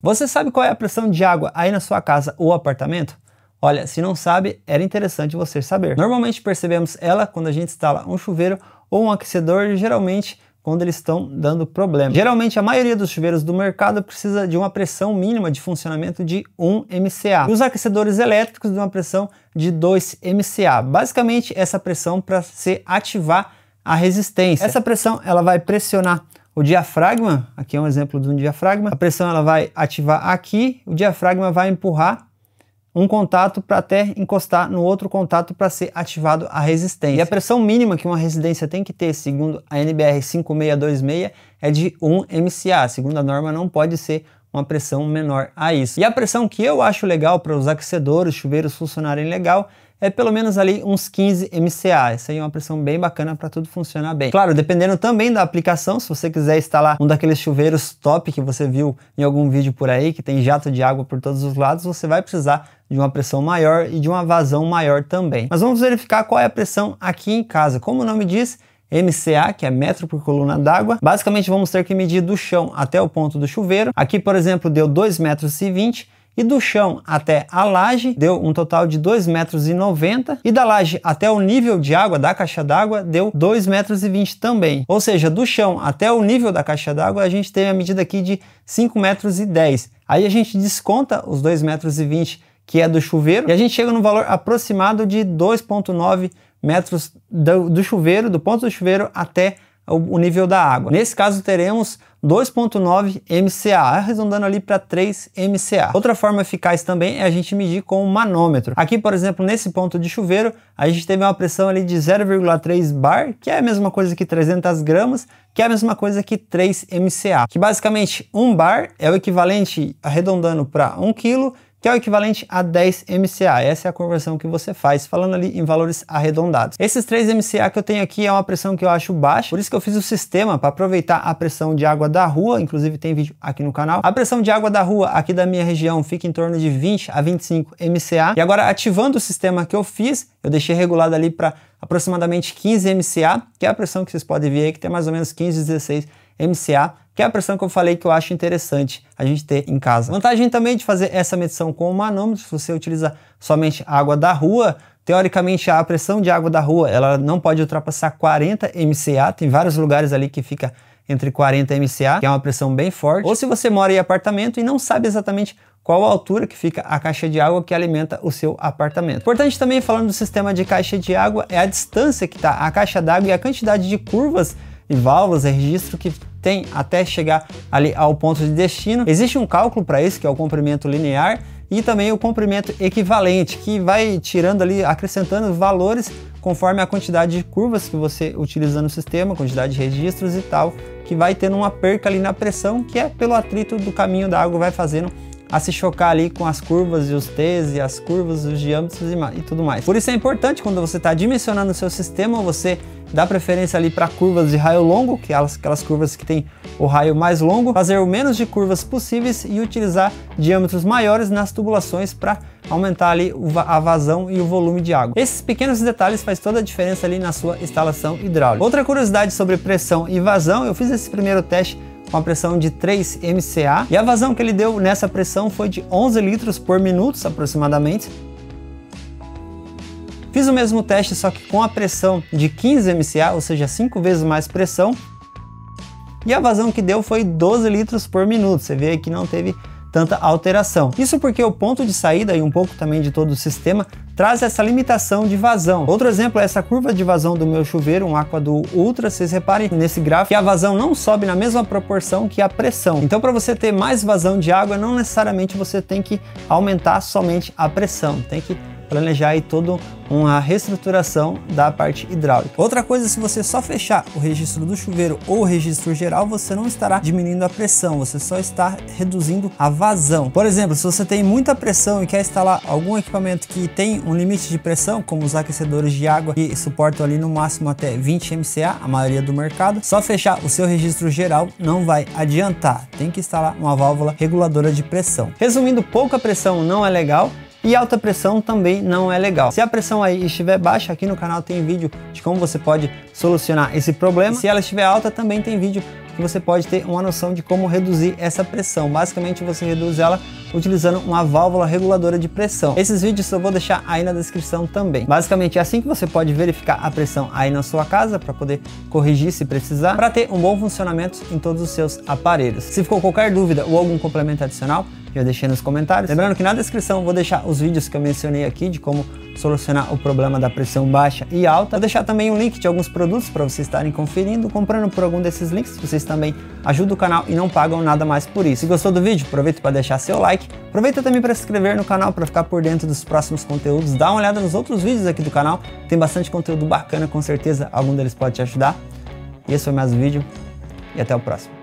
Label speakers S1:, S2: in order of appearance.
S1: Você sabe qual é a pressão de água aí na sua casa ou apartamento? Olha, se não sabe, era interessante você saber. Normalmente percebemos ela quando a gente instala um chuveiro ou um aquecedor, geralmente quando eles estão dando problema. Geralmente a maioria dos chuveiros do mercado precisa de uma pressão mínima de funcionamento de 1 MCA. E os aquecedores elétricos de uma pressão de 2 MCA. Basicamente essa pressão para se ativar a resistência. Essa pressão ela vai pressionar o diafragma, aqui é um exemplo de um diafragma, a pressão ela vai ativar aqui, o diafragma vai empurrar um contato para até encostar no outro contato para ser ativado a resistência. E a pressão mínima que uma residência tem que ter, segundo a NBR 5626, é de 1 MCA. Segundo a norma, não pode ser uma pressão menor a isso. E a pressão que eu acho legal para os aquecedores, chuveiros funcionarem legal, é pelo menos ali uns 15 MCA. Essa aí é uma pressão bem bacana para tudo funcionar bem. Claro, dependendo também da aplicação, se você quiser instalar um daqueles chuveiros top que você viu em algum vídeo por aí, que tem jato de água por todos os lados, você vai precisar de uma pressão maior e de uma vazão maior também. Mas vamos verificar qual é a pressão aqui em casa. Como o nome diz, MCA, que é metro por coluna d'água. Basicamente vamos ter que medir do chão até o ponto do chuveiro. Aqui, por exemplo, deu 2,20 metros. E do chão até a laje deu um total de 2,90 metros, e da laje até o nível de água da caixa d'água deu 2,20 metros também. Ou seja, do chão até o nível da caixa d'água a gente tem a medida aqui de 5,10 metros. Aí a gente desconta os 2,20 metros que é do chuveiro e a gente chega no valor aproximado de 2,9 metros do chuveiro, do ponto do chuveiro até o nível da água. Nesse caso teremos 2,9 MCA, arredondando ali para 3 MCA. Outra forma eficaz também é a gente medir com um manômetro. Aqui, por exemplo, nesse ponto de chuveiro, a gente teve uma pressão ali de 0,3 bar, que é a mesma coisa que 300 gramas, que é a mesma coisa que 3 MCA. Que basicamente 1 bar é o equivalente, arredondando para 1 kg, que é o equivalente a 10 MCA. Essa é a conversão que você faz, falando ali em valores arredondados. Esses 3 MCA que eu tenho aqui é uma pressão que eu acho baixa, por isso que eu fiz o sistema para aproveitar a pressão de água da rua, inclusive tem vídeo aqui no canal. A pressão de água da rua aqui da minha região fica em torno de 20 a 25 MCA. E agora, ativando o sistema que eu fiz, eu deixei regulado ali para aproximadamente 15 MCA, que é a pressão que vocês podem ver aí, que tem mais ou menos 15, 16 MCA, que é a pressão que eu falei que eu acho interessante a gente ter em casa. Vantagem também de fazer essa medição com o manômetro, se você utiliza somente a água da rua, teoricamente a pressão de água da rua ela não pode ultrapassar 40 MCA, tem vários lugares ali que fica entre 40 MCA, que é uma pressão bem forte. Ou se você mora em apartamento e não sabe exatamente qual a altura que fica a caixa de água que alimenta o seu apartamento. Importante também, falando do sistema de caixa de água, é a distância que está a caixa d'água e a quantidade de curvas e válvulas e registro que tem até chegar ali ao ponto de destino. Existe um cálculo para isso, que é o comprimento linear, e também o comprimento equivalente, que vai tirando ali, acrescentando valores conforme a quantidade de curvas que você utiliza no sistema, quantidade de registros e tal, que vai tendo uma perca ali na pressão, que é pelo atrito do caminho da água, vai fazendo a se chocar ali com as curvas e os T's e as curvas, os diâmetros e tudo mais. Por isso é importante, quando você está dimensionando o seu sistema, você dá preferência ali para curvas de raio longo, que é aquelas curvas que tem o raio mais longo, fazer o menos de curvas possíveis e utilizar diâmetros maiores nas tubulações para aumentar ali a vazão e o volume de água. Esses pequenos detalhes faz toda a diferença ali na sua instalação hidráulica. Outra curiosidade sobre pressão e vazão, eu fiz esse primeiro teste com a pressão de 3 MCA e a vazão que ele deu nessa pressão foi de 11 litros por minuto aproximadamente. Fiz o mesmo teste, só que com a pressão de 15 MCA, ou seja, 5 vezes mais pressão, e a vazão que deu foi 12 litros por minuto. Você vê aí que não teve tanta alteração. Isso porque o ponto de saída e um pouco também de todo o sistema traz essa limitação de vazão. Outro exemplo é essa curva de vazão do meu chuveiro, um Aquaduo Ultra. Vocês reparem nesse gráfico que a vazão não sobe na mesma proporção que a pressão. Então, para você ter mais vazão de água, não necessariamente você tem que aumentar somente a pressão, tem que planejar aí toda uma reestruturação da parte hidráulica. Outra coisa, se você só fechar o registro do chuveiro ou o registro geral, você não estará diminuindo a pressão, você só está reduzindo a vazão. Por exemplo, se você tem muita pressão e quer instalar algum equipamento que tem um limite de pressão, como os aquecedores de água que suportam ali no máximo até 20 MCA, a maioria do mercado, só fechar o seu registro geral não vai adiantar. Tem que instalar uma válvula reguladora de pressão. Resumindo, pouca pressão não é legal, e alta pressão também não é legal. Se a pressão aí estiver baixa, aqui no canal tem vídeo de como você pode solucionar esse problema. Se ela estiver alta, também tem vídeo que você pode ter uma noção de como reduzir essa pressão. Basicamente você reduz ela utilizando uma válvula reguladora de pressão. Esses vídeos eu vou deixar aí na descrição também. Basicamente é assim que você pode verificar a pressão aí na sua casa para poder corrigir se precisar, para ter um bom funcionamento em todos os seus aparelhos. Se ficou qualquer dúvida ou algum complemento adicional, eu deixei nos comentários. Lembrando que na descrição eu vou deixar os vídeos que eu mencionei aqui de como solucionar o problema da pressão baixa e alta. Vou deixar também um link de alguns produtos para vocês estarem conferindo. Comprando por algum desses links, vocês também ajudam o canal e não pagam nada mais por isso. Se gostou do vídeo, aproveita para deixar seu like. Aproveita também para se inscrever no canal para ficar por dentro dos próximos conteúdos. Dá uma olhada nos outros vídeos aqui do canal. Tem bastante conteúdo bacana, com certeza algum deles pode te ajudar. E esse foi mais um vídeo e até o próximo.